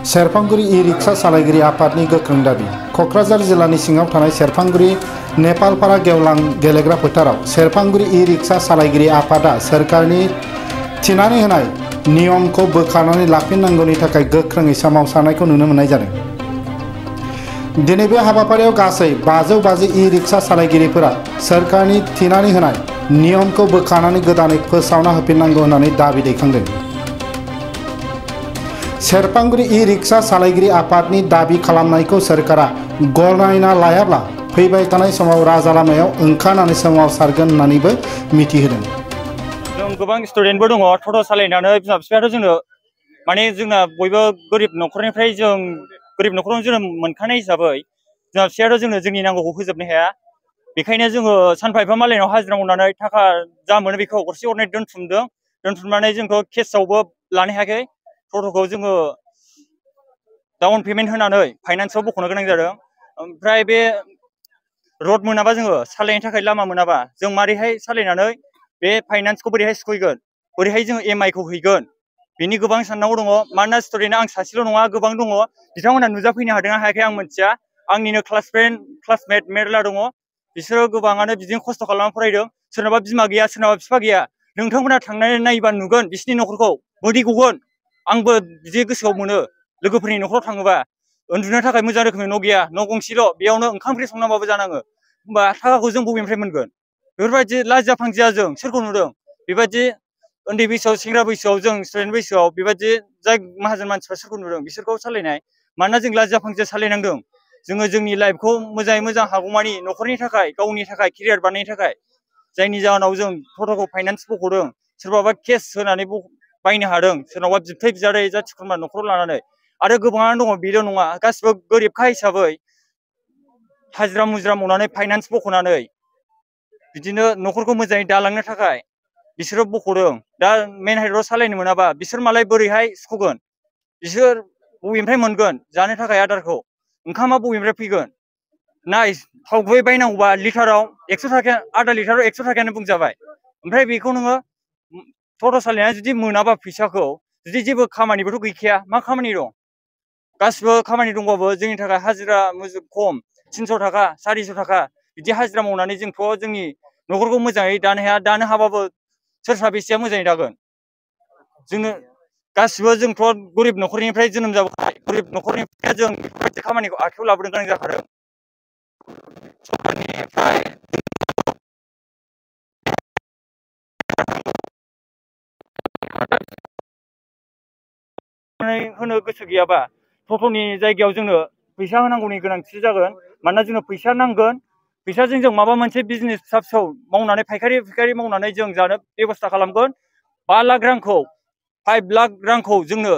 सेरफांगुरि e rickshaw सालायगिरि आफादनि गोख्रों दाबि। क'क्राझार जिल्लानि सिङाव थानाय सेरफांगुरि नेपालपारा गेवलां गेलेग्रा फोथाराव सेरफांगुरि ई-रिक्शा सालायगिरि आफादा सोरखारनि थिनानै होनाय नियमखौ बोखारनानै लाफिननांगौनि थाखाय गोख्रोङै सोमावसारनायखौ नुनो मोननाय जादों। दिनै बे हाबाफारियाव गासै 550 ई-रिक्शा सालायगिरिफोरा सोरखारनि थिनानै होनाय नियमखौ बोखारनानै गोदानै फोसावना होफिननांगौ होननानै दाबि दैखांदों। सेरफांगुरि ई-रिक्शा सालायगिरि आफादनि दाबि खालामनायखौ सोरखारा गनायना लायाब्ला फैबाय थानाय समाव राजा लामायाव ओंखारनानै सोमावसारगोन होननानैबो मिथिहोदों। जों गोबां स्टुडेन्टबो दङ टट' सालायनानै बिमा बिफायाथ' जोंनो माने जोंना बयबो गोरिब न'खरनिफ्राय जों गोरिब न'खराव जोनोम मोनखानाय हिसाबै बिमा बिफायाथ' जोंनो जोंनि नांगौखौ होजोबनो हाया। बेखायनो जोङो सानफा एफा मालायनाव हाजिरा मावनानै थाखा जा मोनो बेखौ गरसे गरनै दोनथुमदों। दोनथुमनानै जोंखौ केसआवबो लानो हायाखै। टट'खौ जोङो डाउन पेमेन्ट होनानै फाइनान्सआव बख'नो गोनां जादों। ओमफ्राय बे रड मोनाबा जोङो सालायनो थाखाय लामा मोनाबा जों मारैहाय सालायनानै बे फाइनान्सखौ बोरैहाय सुख'गोन, बोरैहाय जोङो EMI खौ हैगोन, बेनि गोबां साननांगौ दङ। मानोना स्टुडेन्टआ आं सासेल' नङा, गोबां दङ। बिथांमोनहा नुजाफैनो हादोंना हायाखै आं मिथिया। आंनिनो क्लासमेट मेरला दङ। बिसोरो गोबाङानो बिदिनो खस्थ' खालामनानै फरायदों। सोरनाबा बिमा गैया, सोरनाबा बिफा गैया। नोंथांमोना थांनानै नायोबा नुगोन बिसिनि न'खरखौ मोदै गगोन। आंबो बिदि गोसोआव मोनो। लोगोफोरनि न'खराव थाङोबा उन्दुनो थाखाय मोजां रोखोमनि न' गैया, न' गंसेल', बेयावनो ओंखाम ओंख्रि संनांबाबो जानाङो। होमबा थाखाखौ जों बबेनिफ्राय मोनगोन? बेफोरबायदि लाजिया फांजिया जों सोरखौ नुदों? बेबायदि उन्दै बैसोआव, सेंग्रा बैसोआव, जों स्टुडेन्ट बैसोआव बेबायदि जाय माहाजोन मानसिफ्रा सोरखौ नुदों बिसोरखौ सालायनाय। मानोना जों लाजिया फांजिया सालायनांदों। जोङो जोंनि लाइफखौ मोजाङै मोजां हागौमानि न'खरनि थाखाय, गावनि थाखाय, केरियार बानायनो थाखाय। जायनि जाहोनाव जों टट'खौ फाइनान्स बख'दों। सोरबाबा केस होनानै बायनो हादों, सोरनावबा बिबथै बिजादै जाथि खुरमा न'खराव लानानै। आरो गोबाङानो दङ, बेल' नङा, गासिबो गोरिबखा हिसाबै हाजिरा मुजिरा मावनानै फाइनान्स बख'नानै बिदिनो न'खरखौ मोजाङै दालांनो थाखाय बिसोरो बख'दों। दा मेन हाइरड सालायनो मोनाबा बिसोर मालाय बोरैहाय सुख'गोन? बिसोर बबेनिफ्राय मोनगोन जानो थाखाय आदारखौ? ओंखामा बबेनिफ्राय फैगोन? नाय, थाव गुबै बायनांगौबा लिटाराव 100 थाखा, आधा लिटाराव 100 थाखायानो बुंजाबाय। ओमफ्राय बेखौ नोङो टट' सालायनानै जुदि मोनाबा फैसाखौ, जुदि जेबो खामानिबोथ' गैखाया, मा खामानि दं? गासिबो खामानि दंबाबो जोंनि थाखाय हाजिरा खम, 300 थाखा, 400 थाखा बिदि हाजिरा मावनानै जोंथ' जोंनि न'खरखौ मोजाङै दानो हाया। दानो हाबाबो सोर साबेसेया मोजाङै दागोन? जोङो गासिबो जोंथ' गोरिब न'खरनिफ्राय जोनोम जाबोनाय, गोरिब न'खरनिफ्राय जों बेफोरबायदि खामानिखौ आखायाव लाबोनो गोनां जाखादों। सरकारनिफ्राय होनो गोसो गैयाबा टट'नि जायगायाव जोंनो फैसा होनांगौनि गोनांथि जागोन। मानोना जोंनो फैसा नांगोन। फैसाजों जों माबा मोनसे बिजनेस फिसा फिसौ मावनानै फायखारि मावनानै जों जानो बेब'स्था खालामगोन। 5 लाख रांखौ, 5 लाख रांखौ जोंनो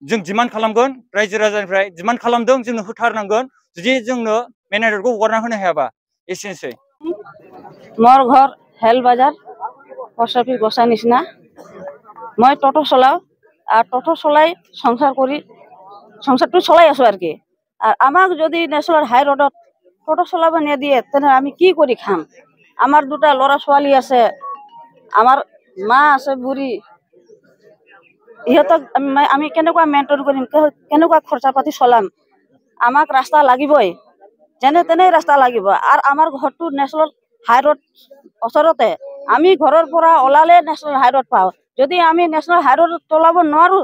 जों डिमान्ड खालामगोन। रायजो राजानिफ्राय डिमान्ड खालामदों, जोंनो होथारनांगोन। जुदि जोंनो मेनेजारखौ हगारना होनो हायाबा। एसेनोसै। मोर घर हेल बाजार, पोस्ट अफिस गोसा निचिना। मैं टटो चलाओ और टटो चलाई संसारটো चलाई आছো আর কি। আর আমাক যদি ন্যাশনাল হাই রোডত টটো চলাব নিদিয়ে তেনে আমি কি কৰি খাম? আমাৰ 2টা ল'ৰা ছোৱালী আছে, আমাৰ মা আছে বুঢ়ী। ইহঁতক আমি কেনেকুৱা মেইনটেইন কৰিম, কেনেকুৱা খৰচা পাতি চলাম? আমাক ৰাস্তা লাগিবই, যেনে তেনে ৰাস্তা লাগিব। আৰু আমাৰ ঘৰটো নেশ্যনেল হাই ৰোড ওচৰতে। আমি ঘৰৰ পৰা ওলালে নেশ্যনেল হাই ৰোড পাওঁ। যদি আমি নেশ্যনেল হাই ৰোড চলাব নোৱাৰো,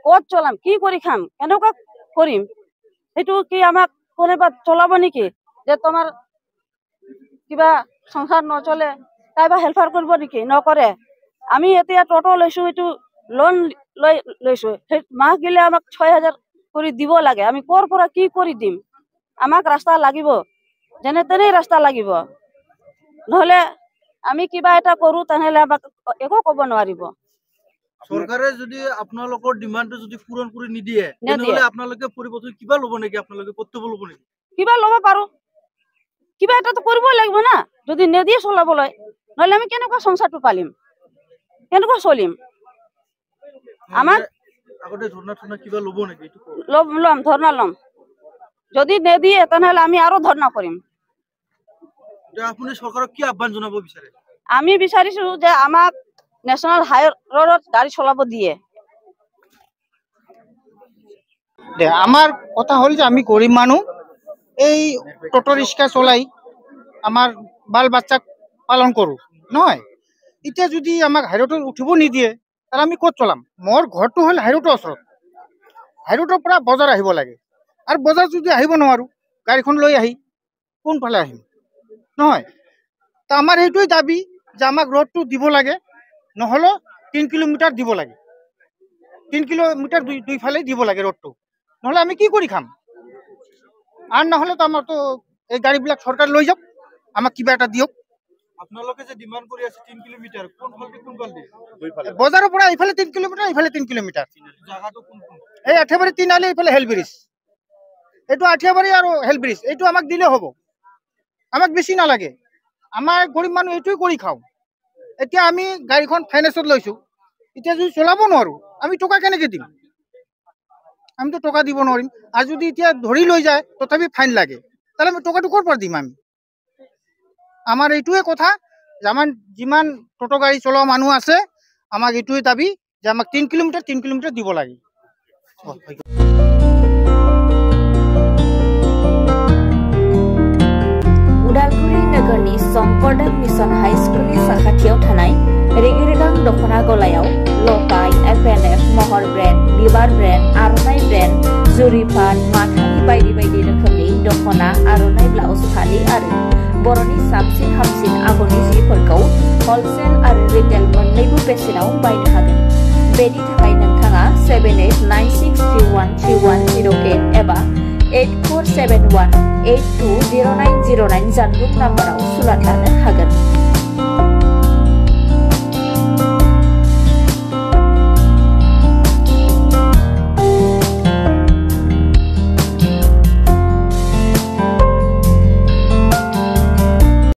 ক'ত চলাম? কি কৰি খাম? কেনেকুৱা কৰিম? সেইটো কি আমাক কোনোবা চলাব নেকি? যে তোমাৰ কিবা সংসাৰ নচলে, কাইবা হেল্পাৰ কৰিব নেকি? নকৰে। আমি এতিয়া টটো লৈছো, এইটো লোন লৈছো। সেই মাহ গেলে আমাক 6000 কৰি দিব লাগে। আমি ক'ৰ পৰা কি কৰি দিম? আমাক ৰাস্তা লাগিব, যেনে তেনে ৰাস্তা লাগিব। নহলে আমি কিবা এটা কৰো, তেনেহলে আমাক একো ক'ব নোৱাৰিব। সরকারে যদি আপনাদের ডিমান্ডটো যদি পূরণ করে নিদিয়ে, তেনেহলে আপনাদের পরিবর্তন কিবা লব নাকি? আপনাদের কর্তব্য লব নাকি? কিবা লব পাৰো, কিবা এটা তো কৰিবই লাগিব না। যদি নেদিয়ে চলাবলৈ, নহলে আমি কেনেকুৱা সংসাৰটো পালিম, কেনেকুৱা চলিম? আমাক আগতে ধৰ্ণা কিবা লব নাকি? লম, ধৰ্ণা লম। যদি নেদিয়ে তেনেহলে আমি আৰু ধৰ্ণা কৰিম। আপুনি সৰকাৰক কি আহ্বান জানাব বিচাৰে? আমি বিচাৰিছো যে আমাক ন্যাশনাল হাই ৰোডত গাড়ী চলাব দিয়ে। দে আমাৰ কথা হল যে আমি গৰিব মানুষ এই টোটো ৰিক্সা চলাই আমাৰ বাল বাচ্চা পালন কৰো নহয় এতিয়া যদি আমাক হাইৰোডত উঠিব নিদিয়ে তাহলে আমি ক'ত চলাম মোৰ ঘৰটো হল হাইৰোডৰ ওচৰত হাইৰোডৰ পৰা বজাৰ আহিব লাগে আৰু বজাৰ যদি আহিব নোৱাৰো গাড়ীখন লৈ আহি কোনফালে আহিম নহয় তা আমাৰ এইটোই দাবী যে আমাক ৰোডটো দিব লাগে নহলে 3 কিলোমিটাৰ দিব লাগে 3 কিলোমিটাৰ দুইফালে দিব লাগে ৰোডটো নহলে আমি কি কৰি খাম আৰ না হলে তো আমাৰ তো এই গাড়িবিলাক সৰকাৰ লৈ যাওক আমাক কিবা এটা দিয়ক আপোনালোকে যে ডিমান্ড কৰি আছে 3 কিলোমিটাৰ কোন ফালে বজাৰৰ পৰা ইফালে 3 কিলোমিটাৰ ইফালে 3 কিলোমিটাৰ জায়গাটো কোন এই আঠিয়াবাৰী 3 আলি ইফালে হেল ব্ৰিজ এইটো আঠিয়াবাৰী আৰু হেল ব্ৰিজ এইটো আমাক দিলে হ'ব আমাক বেছি নালাগে আমাৰ গৰিব মানুহ এইটোই কৰি খাও এতিয়া আমি গাড়ীখন ফাইনেন্সত লৈছো এতিয়া যদি চলাব নোৱাৰো আমি টকা কেনেকৈ দিম আমি তো টাকা দিব নোৱাৰিম আৰ যদি এতিয়া ধৰি লৈ যায় তথাপি ফাইন লাগে তাহলে আমি টাকাটো ক'ৰ পৰা দিম আমি আমাৰ এইটোৱে কথা যে আমাৰ যিমান টোটো গাড়ী চলোৱা মানুহ আছে আমাক এইটোৱে দাবী যে আমাক 3 কিলোমিটাৰ দিব লাগে उदालगुरि नगरनि शंकरदेव मिशन हाई स्कुलनि साखाथियाव थानाय रेगिरेगां दखना गलायाव लकाय FNF महर ब्रेन्ड बिबार ब्रेन्ड आर'नाइ ब्रेन्ड जुरिफान माथानि बायदि बायदि रोखोमनि दखना आर'नाइ ब्लाउज फालि आरो बर'नि साबसिन हामसिन आगरनि जिफोरखौ हलसेल आरो रिटेल मोन्नैबो बेसेनाव बायनो हागोन बेनि थाखाय नोंथाङा 7896313108 एबा 8471820909 जानबुं नाम्बाराव सुलाद लानो हागोन।